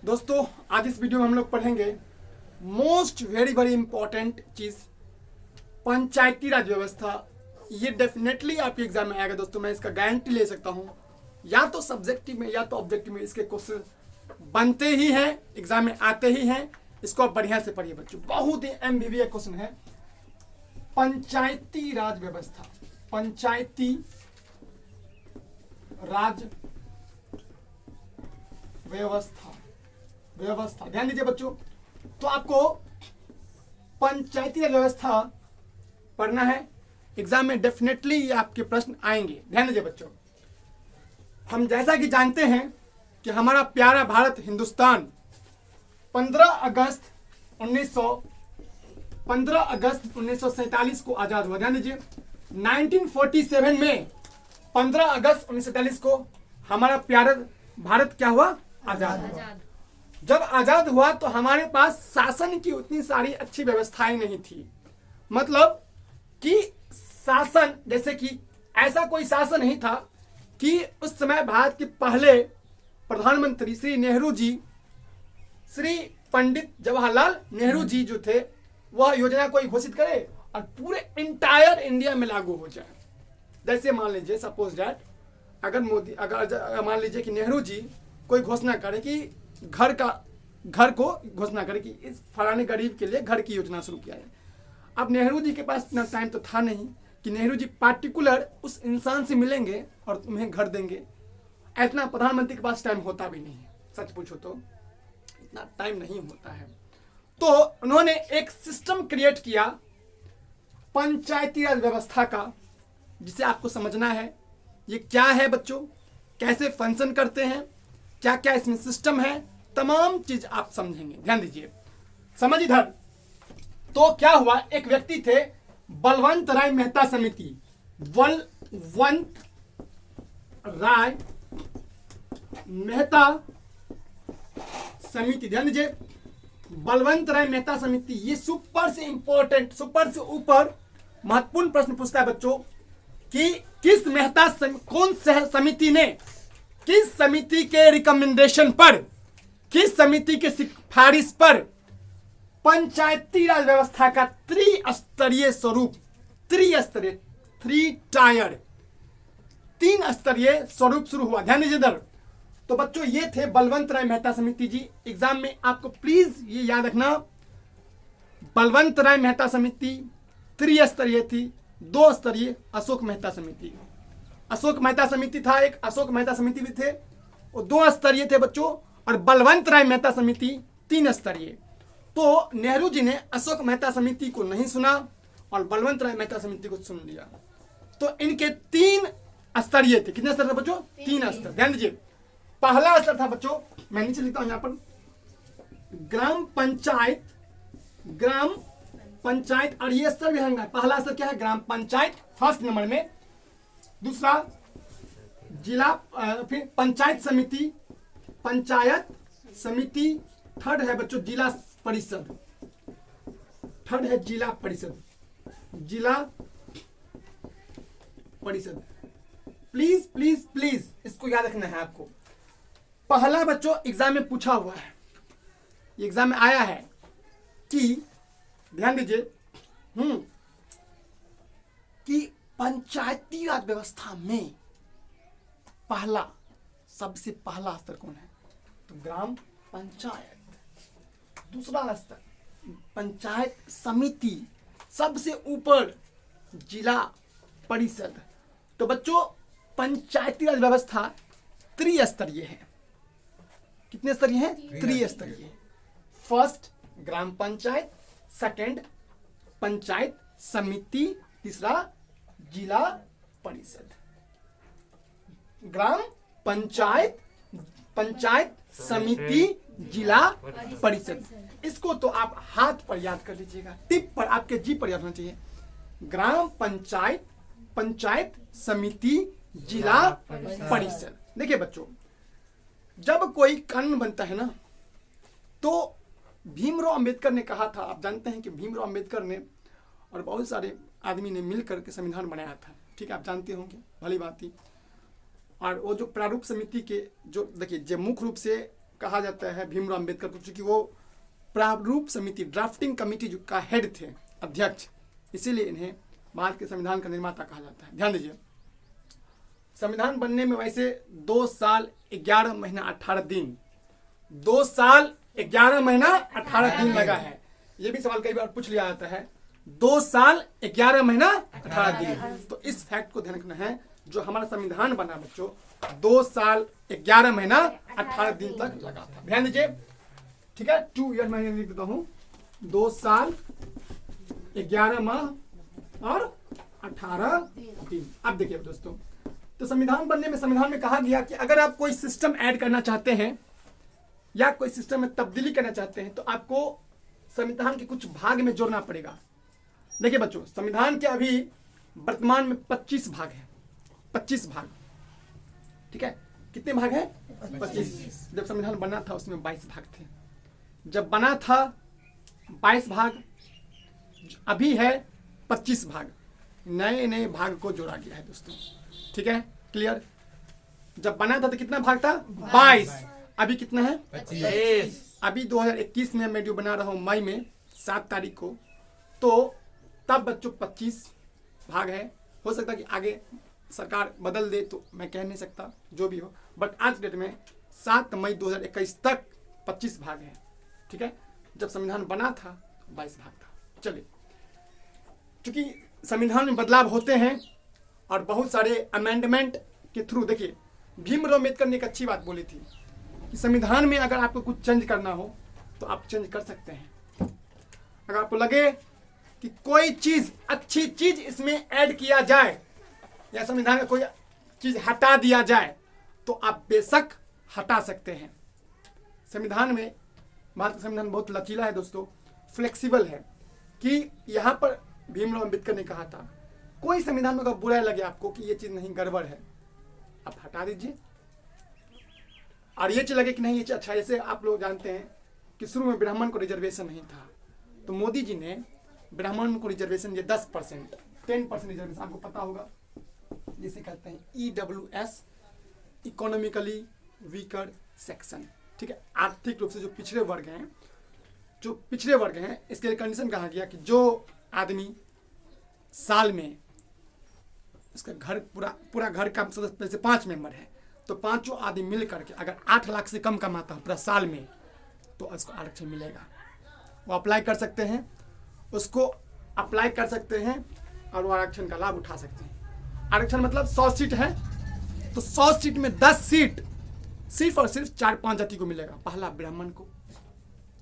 दोस्तों आज इस वीडियो में हम लोग पढ़ेंगे मोस्ट वेरी इंपॉर्टेंट चीज पंचायती राज व्यवस्था। ये डेफिनेटली आपके एग्जाम में आएगा दोस्तों, मैं इसका गारंटी ले सकता हूँ। या तो सब्जेक्टिव में या तो ऑब्जेक्टिव में इसके क्वेश्चन बनते ही हैं, एग्जाम में आते ही हैं। इसको आप बढ़िया से पढ़िए बच्चों, बहुत ही एमबीबीए क्वेश्चन है। पंचायती राज व्यवस्था, पंचायती राज व्यवस्था, व्यवस्था ध्यान दीजिए बच्चों। तो आपको पंचायती राज व्यवस्था पढ़ना है, एग्जाम में डेफिनेटली ये आपके प्रश्न आएंगे। ध्यान दीजिए बच्चों, हम जैसा कि जानते हैं कि हमारा प्यारा भारत हिंदुस्तान 15 अगस्त 1947 को आजाद हुआ। ध्यान दीजिए 1947 में 15 अगस्त 1947 को हमारा प्यारा भारत क्या हुआ? आजाद। जब आजाद हुआ तो हमारे पास शासन की उतनी सारी अच्छी व्यवस्थाएं नहीं थी। मतलब कि शासन जैसे कि ऐसा कोई शासन नहीं था कि उस समय भारत के पहले प्रधानमंत्री श्री नेहरू जी, श्री पंडित जवाहरलाल नेहरू जी जो थे, वह योजना कोई घोषित करे और पूरे इंटायर इंडिया में लागू हो जाए। जैसे मान लीजिए सपोज दैट अगर मान लीजिए कि नेहरू जी कोई घोषणा करे कि घर को घोषणा करे कि इस फलाने गरीब के लिए घर की योजना शुरू किया है। अब नेहरू जी के पास इतना टाइम तो था नहीं कि नेहरू जी पार्टिकुलर उस इंसान से मिलेंगे और तुम्हें घर देंगे। इतना प्रधानमंत्री के पास टाइम होता भी नहीं है, सच पूछो तो इतना टाइम नहीं होता है। तो उन्होंने एक सिस्टम क्रिएट किया पंचायती राज व्यवस्था का, जिसे आपको समझना है ये क्या है बच्चों, कैसे फंक्शन करते हैं, क्या क्या इसमें सिस्टम है, तमाम चीज आप समझेंगे। ध्यान दीजिए, समझ इधर। तो क्या हुआ, एक व्यक्ति थे बलवंत राय मेहता समिति, बलवंत राय मेहता समिति। ध्यान दीजिए बलवंत राय मेहता समिति, ये सुपर से इंपॉर्टेंट, सुपर से ऊपर महत्वपूर्ण प्रश्न पूछता है बच्चों कि किस मेहता कौन समिति ने, किस समिति के रिकमेंडेशन पर, किस समिति के सिफारिश पर पंचायती राज व्यवस्था का त्रिस्तरीय स्वरूप, त्रिस्तरीय, थ्री टायर, 3 स्तरीय स्वरूप शुरू हुआ। ध्यान दीजिए इधर। तो बच्चों ये थे बलवंत राय मेहता समिति जी। एग्जाम में आपको प्लीज ये याद रखना, बलवंत राय मेहता समिति त्रिस्तरीय थी। 2 स्तरीय अशोक मेहता समिति, अशोक मेहता समिति था एक, अशोक मेहता समिति भी थे, वो 2 स्तरीय थे बच्चों। और बलवंत राय मेहता समिति 3 स्तरीय। तो नेहरू जी ने अशोक मेहता समिति को नहीं सुना और बलवंत राय मेहता समिति को सुन लिया। तो इनके 3 स्तरीय थे। कितने स्तर थे बच्चों? 3 स्तर। ध्यान दीजिए, पहला स्तर था बच्चों, मैं नीचे लिखता हूं यहां पर, ग्राम पंचायत, ग्राम पंचायत। और ये स्तर भी होंगे। पहला स्तर क्या है? ग्राम पंचायत फर्स्ट नंबर में। दूसरा जिला, फिर पंचायत समिति, पंचायत समिति। थर्ड है बच्चों जिला परिषद, थर्ड है जिला परिषद, जिला परिषद। प्लीज प्लीज प्लीज इसको याद रखना है आपको। पहला बच्चों एग्जाम में पूछा हुआ है, एग्जाम में आया है कि ध्यान दीजिए कि पंचायती राज व्यवस्था में पहला, सबसे पहला स्तर कौन है? तो ग्राम पंचायत। दूसरा स्तर पंचायत समिति, सबसे ऊपर जिला परिषद। तो बच्चों पंचायती राज व्यवस्था त्रिस्तरीय है। कितने स्तरीय है? त्रिस्तरीय। फर्स्ट ग्राम पंचायत, सेकंड पंचायत समिति, तीसरा जिला परिषद। ग्राम पंचायत, पंचायत समिति, जिला परिषद। इसको तो आप हाथ पर याद कर लीजिएगा, टिप पर, आपके जी पर याद होना चाहिए। ग्राम पंचायत, पंचायत समिति, जिला परिषद। देखिए बच्चों, जब कोई कानून बनता है ना, तो भीमराव अंबेडकर ने कहा था, आप जानते हैं कि भीमराव अंबेडकर ने और बहुत सारे आदमी ने मिलकर के संविधान बनाया था। ठीक है, आप जानते होंगे, भली बात थी। और वो जो प्रारूप समिति के जो देखिए जो मुख्य रूप से कहा जाता है भीमराव अम्बेडकर को, क्योंकि वो प्रारूप समिति ड्राफ्टिंग कमेटी का हेड थे, अध्यक्ष, इसीलिए इन्हें भारत के संविधान का निर्माता कहा जाता है। ध्यान दीजिए, संविधान बनने में वैसे 2 साल 11 महीना 18 दिन 2 साल 11 महीना 18 दिन लगा है। ये भी सवाल कई बार पूछ लिया जाता है, 2 साल 11 महीना 18 दिन। तो इस फैक्ट को ध्यान रखना है, जो हमारा संविधान बना बच्चों 2 साल 11 महीना 18 दिन तक लगा था। ध्यान दीजिए, ठीक है, 2 ईयर मैं लिख देता हूं, 2 साल 11 माह और 18 दिन। अब देखिए दोस्तों, तो संविधान बनने में संविधान में कहा गया कि अगर आप कोई सिस्टम ऐड करना चाहते हैं या कोई सिस्टम में तब्दीली करना चाहते हैं तो आपको संविधान के कुछ भाग में जोड़ना पड़ेगा। देखिए बच्चों, संविधान के अभी वर्तमान में 25 भाग हैं, 25 भाग, ठीक है। कितने भाग हैं? 25। जब संविधान बना था उसमें 22 भाग थे। जब बना था 22 भाग, अभी है 25 भाग, नए नए भाग को जोड़ा गया है दोस्तों, ठीक है, क्लियर। जब बना था तो कितना भाग था? 22। अभी कितना है? 25। अभी 2021 में मैं जो बना रहा हूं मई में 7 तारीख को, तो तब बच्चों 25 भाग है। हो सकता है कि आगे सरकार बदल दे, तो मैं कह नहीं सकता, जो भी हो, बट आज डेट में 7 मई 2021 तक 25 भाग है, ठीक है। जब संविधान बना था 22 भाग था। चलिए, क्योंकि संविधान में बदलाव होते हैं और बहुत सारे अमेंडमेंट के थ्रू, देखिए भीमराव अम्बेडकर ने एक अच्छी बात बोली थी कि संविधान में अगर आपको कुछ चेंज करना हो तो आप चेंज कर सकते हैं। अगर आपको लगे कि कोई चीज, अच्छी चीज इसमें ऐड किया जाए या संविधान में कोई चीज हटा दिया जाए तो आप बेशक हटा सकते हैं। संविधान में, भारत का संविधान बहुत लचीला है दोस्तों, फ्लेक्सिबल है, कि यहाँ पर भीमराव अम्बेडकर ने कहा था कोई संविधान में अगर बुरा लगे आपको कि ये चीज नहीं, गड़बड़ है, आप हटा दीजिए, और ये चीज लगे कि नहीं ये चीज अच्छा। जैसे आप लोग जानते हैं कि शुरू में ब्राह्मण को रिजर्वेशन नहीं था, तो मोदी जी ने ब्राह्मण को रिजर्वेशन दिया 10%, 10% रिजर्वेशन, आपको पता होगा, जिसे कहते हैं EWS, इकोनॉमिकली वीकर सेक्शन, ठीक है। आर्थिक रूप से जो पिछड़े वर्ग हैं, इसके लिए कंडीशन कहा गया कि जो आदमी साल में इसका घर पूरा घर का सदस्य से 5 मेंबर है, तो 5 आदमी मिल करके अगर 8 लाख से कम कमाता है पूरा साल में, तो उसको आरक्षण मिलेगा। वो अप्लाई कर सकते हैं, उसको अप्लाई कर सकते हैं और वो आरक्षण का लाभ उठा सकते हैं। आरक्षण मतलब 100 सीट है, तो 100 सीट में 10 सीट सिर्फ और सिर्फ 4-5 जाति को मिलेगा। पहला ब्राह्मण को,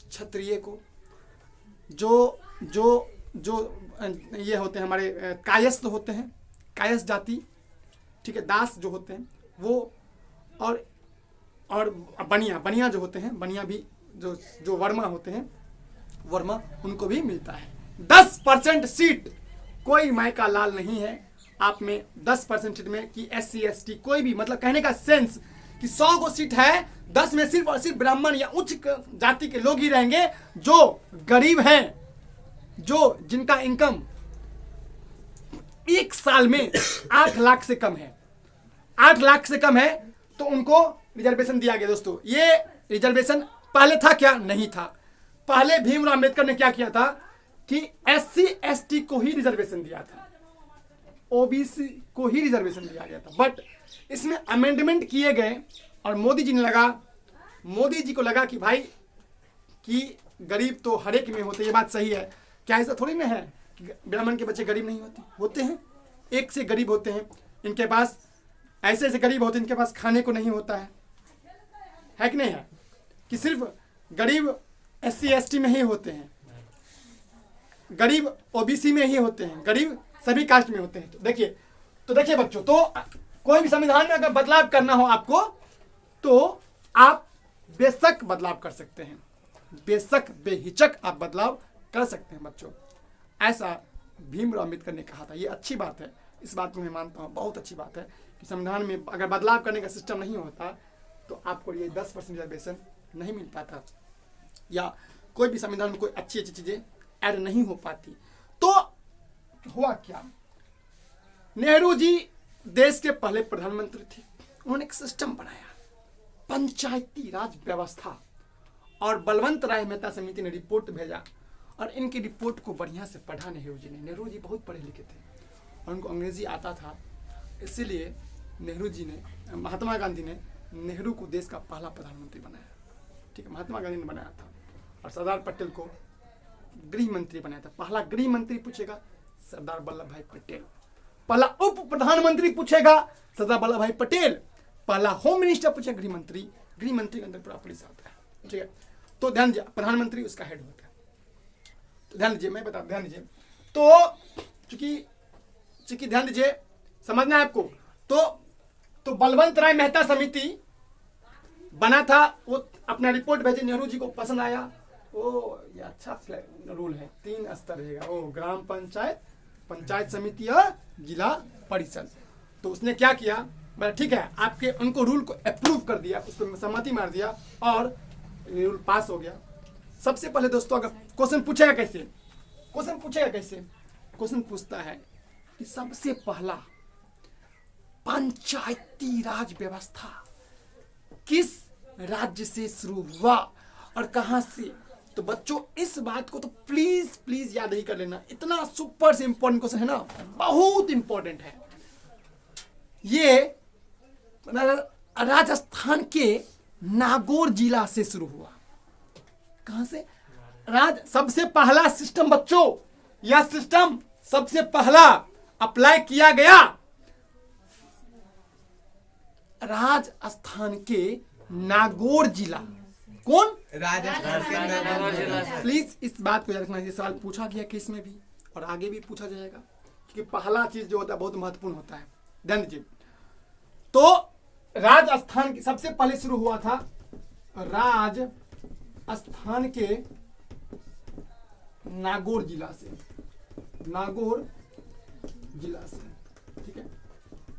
क्षत्रिय को, जो जो जो ये होते हैं हमारे कायस्थ होते हैं, कायस्थ जाति, ठीक है, दास जो होते हैं वो, और बनिया जो होते हैं, बनिया भी जो वर्मा होते हैं, वर्मा, उनको भी मिलता है। 10% सीट, कोई मायका लाल नहीं है आप में 10% सीट में कि SC ST कोई भी, मतलब कहने का सेंस कि 100 को सीट है, 10 में सिर्फ और सिर्फ ब्राह्मण या उच्च जाति के लोग ही रहेंगे, जो गरीब हैं, जो जिनका इनकम एक साल में 8 लाख से कम है, 8 लाख से कम है, तो उनको रिजर्वेशन दिया गया। दोस्तों ये रिजर्वेशन पहले था क्या? नहीं था। पहले भीमराव अम्बेडकर ने क्या किया था कि SC ST को ही रिजर्वेशन दिया था, OBC को ही रिजर्वेशन दिया गया था, बट इसमें अमेंडमेंट किए गए और मोदी जी को लगा कि भाई कि गरीब तो हर एक में होते, ये बात सही है। क्या ऐसा थोड़ी ना है कि ब्राह्मण के बच्चे गरीब नहीं होते हैं, एक से गरीब होते हैं, इनके पास ऐसे गरीब होते हैं, इनके पास खाने को नहीं होता है कि नहीं है, कि सिर्फ गरीब SC ST में ही होते हैं, गरीब OBC में ही होते हैं, गरीब सभी कास्ट में होते हैं। तो देखिए बच्चों, तो कोई भी संविधान में अगर बदलाव करना हो आपको, तो आप बेशक बदलाव कर सकते हैं, बेशक बेहिचक आप बदलाव कर सकते हैं बच्चों। ऐसा भीमराव अम्बेडकर ने कहा था। ये अच्छी बात है, इस बात को मैं मानता हूँ, बहुत अच्छी बात है कि संविधान में अगर बदलाव करने का सिस्टम नहीं होता तो आपको ये 10% रिजर्वेशन नहीं मिल पाता, या कोई भी संविधान में कोई अच्छी चीजें ऐड नहीं हो पाती। तो हुआ क्या, नेहरू जी देश के पहले प्रधानमंत्री थे, उन्होंने एक सिस्टम बनाया, पंचायती राज व्यवस्था। और बलवंत राय मेहता समिति ने रिपोर्ट भेजा और इनकी रिपोर्ट को बढ़िया से पढ़ा नेहरू जी ने। नेहरू जी बहुत पढ़े लिखे थे और उनको अंग्रेजी आता था, इसीलिए नेहरू जी ने, महात्मा गांधी ने नेहरू को देश का पहला प्रधानमंत्री बनाया। ठीक है, महात्मा गांधी ने बनाया था। और सरदार पटेल को गृह मंत्री बनाया था। पहला गृह मंत्री पूछेगा सरदार वल्लभ भाई पटेल, पहला उप प्रधानमंत्री पूछेगा सरदार वल्लभ भाई पटेल, पहला होम मिनिस्टर पूछेगा गृह मंत्री। गृह मंत्री के अंदर पूरा पुलिस आता है। ठीक है, तो ध्यान दीजिए, प्रधानमंत्री उसका हेड होता है। तो ध्यान दीजिए, मैं बता, ध्यान दीजिए। तो चूंकि ध्यान दीजिए, समझना है आपको। तो बलवंत राय मेहता समिति बना था, वो अपना रिपोर्ट भेजे, नेहरू जी को पसंद आया। ओ ये अच्छा रूल है, 3 स्तर रहेगा, ओ ग्राम पंचायत, पंचायत समिति और जिला परिषद। तो उसने क्या किया, बोला ठीक है, आपके उनको रूल को अप्रूव कर दिया, उस पर सहमति मार दिया और रूल पास हो गया। सबसे पहले दोस्तों, अगर क्वेश्चन पूछेगा कैसे, क्वेश्चन पूछता है कि सबसे पहला पंचायती राज व्यवस्था किस राज्य से शुरू हुआ और कहां से। तो बच्चों इस बात को तो प्लीज याद ही कर लेना, इतना सुपर से इंपॉर्टेंट क्वेश्चन है ना, बहुत इंपॉर्टेंट है। ये राजस्थान के नागौर जिला से शुरू हुआ। कहां से? सबसे पहला सिस्टम बच्चों, यह सिस्टम सबसे पहला अप्लाई किया गया राजस्थान के नागौर जिला। कौन? राजस्थान। प्लीज इस बात को याद रखना, ये सवाल पूछा गया केस में भी और आगे भी पूछा जाएगा, क्योंकि पहला चीज जो होता है बहुत महत्वपूर्ण होता है। ध्यान दीजिए। तो राजस्थान की सबसे पहले शुरू हुआ था राजस्थान के नागौर जिला से, ठीक है।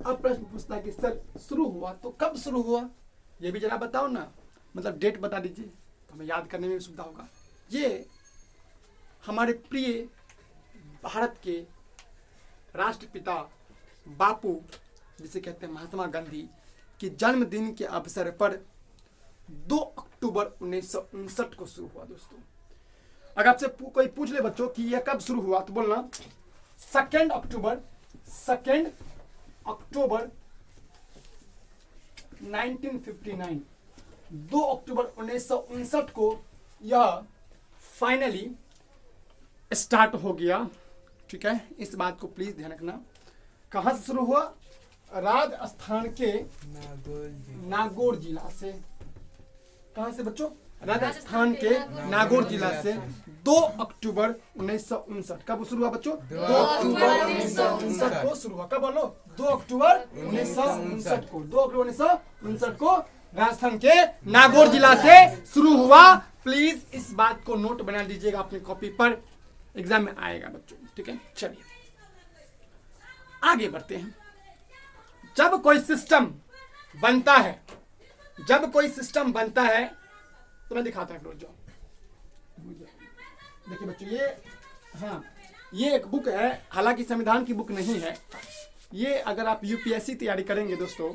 अब प्रश्न पूछता है कि सर शुरू हुआ तो कब शुरू हुआ, ये भी जरा बताओ ना, मतलब डेट बता दीजिए तो हमें याद करने में भी सुविधा होगा। ये हमारे प्रिय भारत के राष्ट्रपिता बापू, जिसे कहते हैं महात्मा गांधी, के जन्मदिन के अवसर पर 2 अक्टूबर 1959 को शुरू हुआ। दोस्तों अगर आपसे कोई पूछ ले बच्चों कि यह कब शुरू हुआ, तो बोलना 2 अक्टूबर 1959। 2 अक्टूबर 1959 को यह फाइनली स्टार्ट हो गया। ठीक है, इस बात को प्लीज ध्यान रखना। कहां से शुरू हुआ? राजस्थान के नागौर जिला से। कहां से बच्चों? राजस्थान के नागौर जिला से 2 अक्टूबर 1959। कब शुरू हुआ बच्चों? 2 अक्टूबर 1959 को शुरू हुआ। कब बोलो? 2 अक्टूबर 1959 को। 2 अक्टूबर 1959 को राजस्थान के नागौर जिला से शुरू हुआ। प्लीज इस बात को नोट बना लीजिएगा अपनी कॉपी पर, एग्जाम में आएगा बच्चों। ठीक है, चलिए आगे बढ़ते हैं। जब कोई सिस्टम बनता है, तो मैं दिखाता हूं, जाओ देखिए बच्चों, ये एक बुक है, हालांकि संविधान की बुक नहीं है ये। अगर आप यूपीएससी तैयारी करेंगे दोस्तों,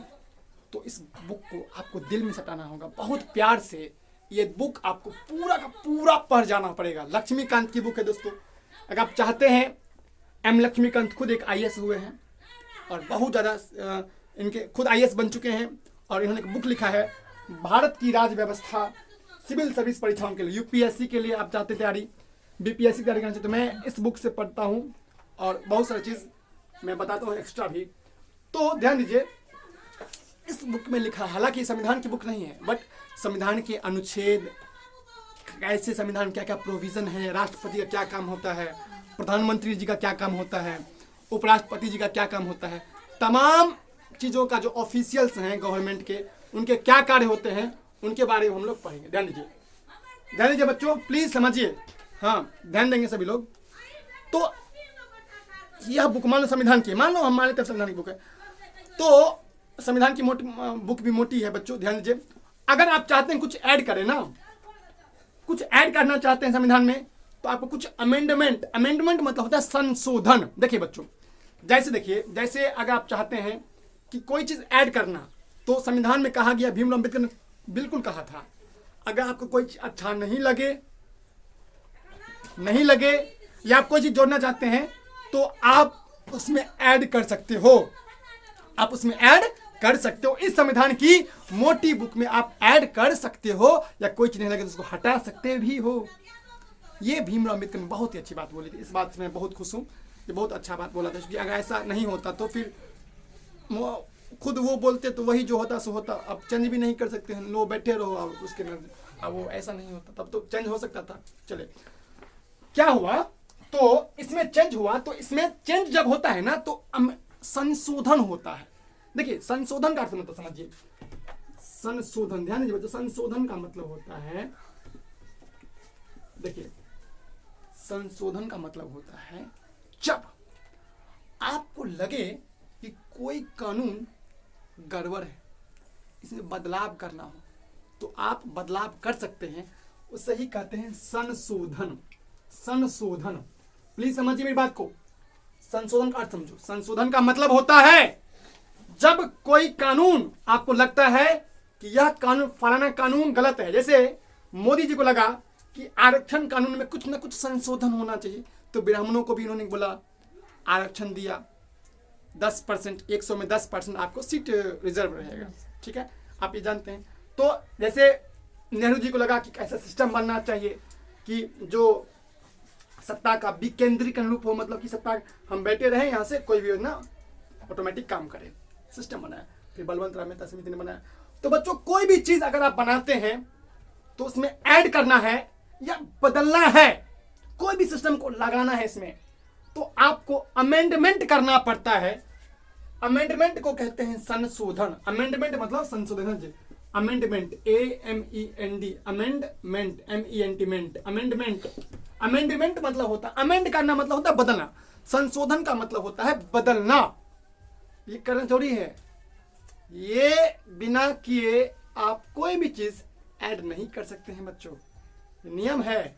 तो इस बुक को आपको दिल में सटाना होगा, बहुत प्यार से ये बुक आपको पूरा का पूरा पढ़ जाना पड़ेगा। लक्ष्मीकांत की बुक है दोस्तों। अगर आप चाहते हैं, एम लक्ष्मीकांत खुद एक IAS हुए हैं और बहुत ज़्यादा इनके खुद IAS बन चुके हैं, और इन्होंने एक बुक लिखा है भारत की राज व्यवस्था सिविल सर्विस परीक्षाओं के लिए। यूपीएससी के लिए आप चाहते तैयारी, बीपीएससी तैयारी करना चाहिए, तो मैं इस बुक से पढ़ता हूँ और बहुत सारी चीज़ मैं बताता हूँ एक्स्ट्रा भी। तो ध्यान दीजिए, इस बुक में लिखा, हालांकि संविधान की बुक नहीं है, बट संविधान के अनुच्छेद, कैसे संविधान क्या क्या प्रोविजन है, राष्ट्रपति का क्या काम होता है, प्रधानमंत्री जी का क्या काम होता है, उपराष्ट्रपति जी का क्या काम होता है, तमाम चीज़ों का जो ऑफिशियल्स हैं गवर्नमेंट के, उनके क्या कार्य होते हैं, उनके बारे में हम लोग पढ़ेंगे। ध्यान दीजिए बच्चों, प्लीज समझिए। हाँ, ध्यान देंगे सभी लोग। तो यह बुक मान लो संविधान की, मान लो हमारे तरफ संविधान की बुक है, तो संविधान की बुक भी मोटी है बच्चों। ध्यान दीजिए, अगर आप चाहते हैं कुछ ऐड करें ना, कुछ ऐड करना चाहते हैं संविधान में, तो आपको कुछ अमेंडमेंट मतलब होता है संशोधन। देखिए बच्चों, जैसे अगर आप चाहते हैं कि कोई चीज ऐड करना, तो संविधान में कहा गया, भीमराव अम्बेडकर ने बिल्कुल कहा था। अगर आपको कोई अच्छा नहीं लगे या आप कोई चीज जोड़ना चाहते हैं तो आप उसमें ऐड कर सकते हो, इस संविधान की मोटी बुक में आप ऐड कर सकते हो, या कोई चीज नहीं लगे तो उसको हटा सकते भी हो। ये भीमराव अम्बेडकर ने बहुत ही अच्छी बात बोली थी, इस बात से मैं बहुत खुश हूँ, ये बहुत अच्छा बात बोला था। क्योंकि अगर ऐसा नहीं होता तो फिर खुद वो बोलते तो वही जो होता सो होता। अब चेंज भी नहीं कर सकते हैं, लो बैठे रहो, अब उसके अब वो ऐसा नहीं होता, तब तो चेंज हो सकता था। चले क्या हुआ, तो इसमें चेंज हुआ, तो इसमें चेंज जब होता है ना तो संशोधन होता है। देखिए संशोधन का अर्थ मतलब समझिए, संशोधन, ध्यान दीजिए बच्चों, संशोधन का मतलब होता है, देखिए संशोधन का मतलब होता है जब आपको लगे कि कोई कानून गड़बड़ है, इसमें बदलाव करना हो तो आप बदलाव कर सकते हैं, उसे ही कहते हैं संशोधन। प्लीज समझिए मेरी बात को, संशोधन का अर्थ समझो। संशोधन का मतलब होता है जब कोई कानून आपको लगता है कि यह कानून, फलाना कानून गलत है। जैसे मोदी जी को लगा कि आरक्षण कानून में कुछ ना कुछ संशोधन होना चाहिए, तो ब्राह्मणों को भी इन्होंने बोला आरक्षण दिया 10%, 100 में 10% आपको सीट रिजर्व रहेगा, ठीक है, आप ये जानते हैं। तो जैसे नेहरू जी को लगा कि ऐसा सिस्टम बनना चाहिए कि जो सत्ता का विकेंद्रीकरण रूप हो, मतलब कि सत्ता हम बैठे रहे यहाँ से, कोई भी योजना ऑटोमेटिक काम करे, सिस्टम बनाया। फिर बलवंत राय मेहता समिति ने बनाया। तो बच्चों कोई भी चीज अगर आप बनाते हैं तो उसमें ऐड करना है या बदलना है, कोई भी सिस्टम को लगाना है इसमें, तो आपको अमेंडमेंट करना पड़ता है। अमेंडमेंट को कहते हैं संशोधन। अमेंडमेंट मतलब संशोधन, amendment, AMEND, amendment, MENT, amendment. Amendment मतलब होता है, अमेंड करना मतलब होता है बदलना, संशोधन का मतलब होता है बदलना। ये करना थोड़ी है, ये बिना किए आप कोई भी चीज ऐड नहीं कर सकते हैं बच्चों, नियम है,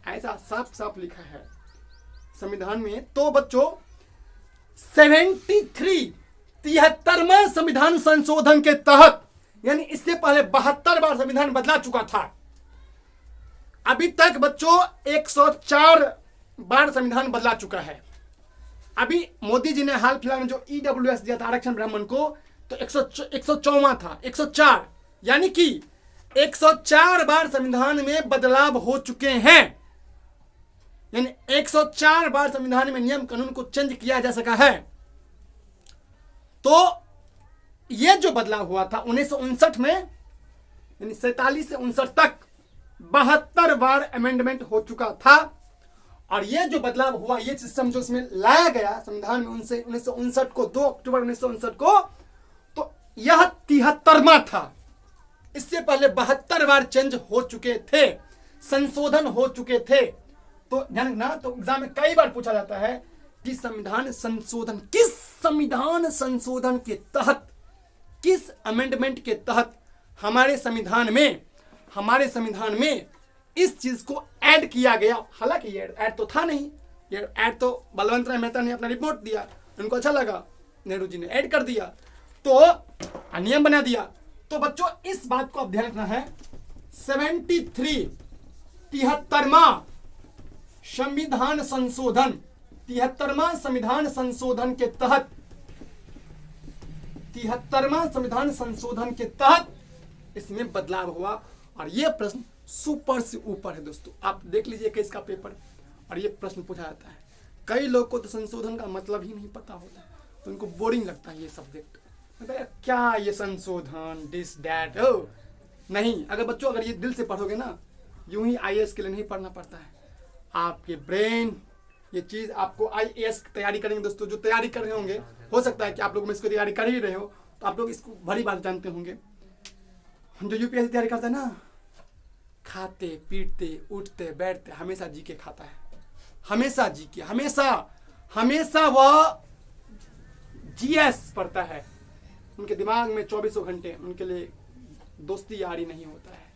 ऐसा साफ साफ लिखा है संविधान में। तो बच्चों 73वां संविधान संशोधन के तहत, यानी इससे पहले 72 बार संविधान बदला चुका था, अभी तक बच्चों 104 बार संविधान बदला चुका है। अभी मोदी जी ने हाल फिलहाल में जो EWS दिया था आरक्षण ब्राह्मण को, तो 104वां था, 104, यानी कि 104 बार संविधान में बदलाव हो चुके हैं, यानी 104 बार संविधान में नियम कानून को चेंज किया जा सका है। तो यह जो बदलाव हुआ था 1959 में, यानी 47 से 59 तक 72 बार अमेंडमेंट हो चुका था। और यह जो बदलाव हुआ, ये सिस्टम जो इसमें लाया गया संविधान में 1959 को, 2 अक्टूबर 1959 को, तो यह 73वां था। इससे पहले 72 बार चेंज हो चुके थे, संशोधन हो चुके थे। तो ध्यान रखना, तो एग्जाम में कई बार पूछा जाता है कि संविधान संशोधन, किस संविधान संशोधन के तहत, किस अमेंडमेंट के तहत हमारे संविधान में इस चीज को ऐड किया गया। हालांकि ये ऐड तो था नहीं, ये ऐड तो बलवंत राय मेहता ने अपना रिपोर्ट दिया, उनको अच्छा लगा, नेहरू जी ने ऐड कर दिया, तो नियम बना दिया। तो बच्चों इस बात को आप ध्यान रखना है, 73वां संविधान संशोधन, 73वां संविधान संशोधन के तहत, 73वां संविधान संशोधन के तहत इसमें बदलाव हुआ। और यह प्रश्न सुपर से ऊपर है दोस्तों, आप देख लीजिए केस का पेपर, और ये प्रश्न पूछा जाता है। कई लोग को तो संशोधन का मतलब ही नहीं पता होता, तो उनको बोरिंग लगता है ये सब्जेक्ट, मतलब क्या ये संशोधन, दिस दैट, नहीं। अगर बच्चों अगर ये दिल से पढ़ोगे ना, यूं ही IAS के लिए नहीं पढ़ना पड़ता है, आपके ब्रेन ये चीज आपको IAS की तैयारी करेंगे दोस्तों, जो तैयारी कर रहे होंगे, हो सकता है कि आप लोग में इसको तैयारी कर ही रहे हो, तो आप लोग इसको भली बात जानते होंगे। जो UPSC तैयारी करता है ना, खाते पीटते उठते बैठते हमेशा जी के खाता है, हमेशा जी के, हमेशा वह GS पढ़ता है। उनके दिमाग में 24 घंटे उनके लिए दोस्ती यारी नहीं होता है,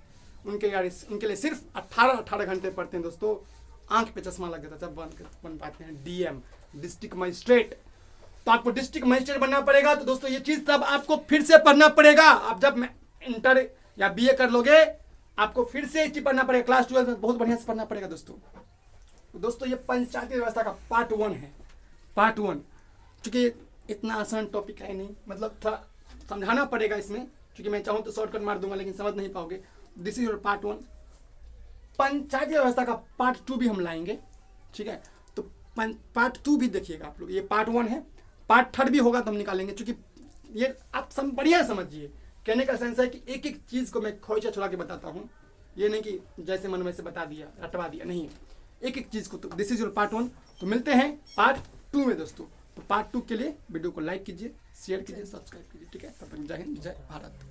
उनके लिए सिर्फ 18 घंटे पढ़ते हैं दोस्तों। आंख पे चश्मा लग जाता है जब बन पाते हैं DM, डिस्ट्रिक्ट मजिस्ट्रेट। तो आपको डिस्ट्रिक्ट मजिस्ट्रेट बनना पड़ेगा, तो दोस्तों ये चीज तब आपको फिर से पढ़ना पड़ेगा। आप जब इंटर या बीए कर लोगे, आपको फिर से हिस्ट्री पढ़ना पड़ेगा, क्लास 12 में बहुत बढ़िया से पढ़ना पड़ेगा दोस्तों। तो दोस्तों ये पंचायती व्यवस्था का पार्ट 1 है, पार्ट 1। चूंकि इतना आसान टॉपिक है नहीं, मतलब थोड़ा समझाना पड़ेगा इसमें, क्योंकि मैं चाहूँ तो शॉर्टकट मार दूंगा लेकिन समझ नहीं पाओगे। This is your part 1। पंचायती व्यवस्था का पार्ट 2 भी हम लाएंगे, ठीक है। तो पार्ट 2 भी देखिएगा आप लोग। ये पार्ट 1 है, पार्ट 3 भी होगा तो हम निकालेंगे, क्योंकि ये आप बढ़िया समझिए। कहने का सेंस है कि एक एक चीज को मैं खोइचा छुड़ा के बताता हूँ, ये नहीं कि जैसे मन में से बता दिया, रटवा दिया, नहीं, एक एक चीज को। तो दिस इज योर पार्ट 1। तो मिलते हैं पार्ट 2 में दोस्तों। तो पार्ट 2 के लिए वीडियो को लाइक कीजिए, शेयर कीजिए, सब्सक्राइब कीजिए, ठीक है। तब तक जय हिंद, जय भारत।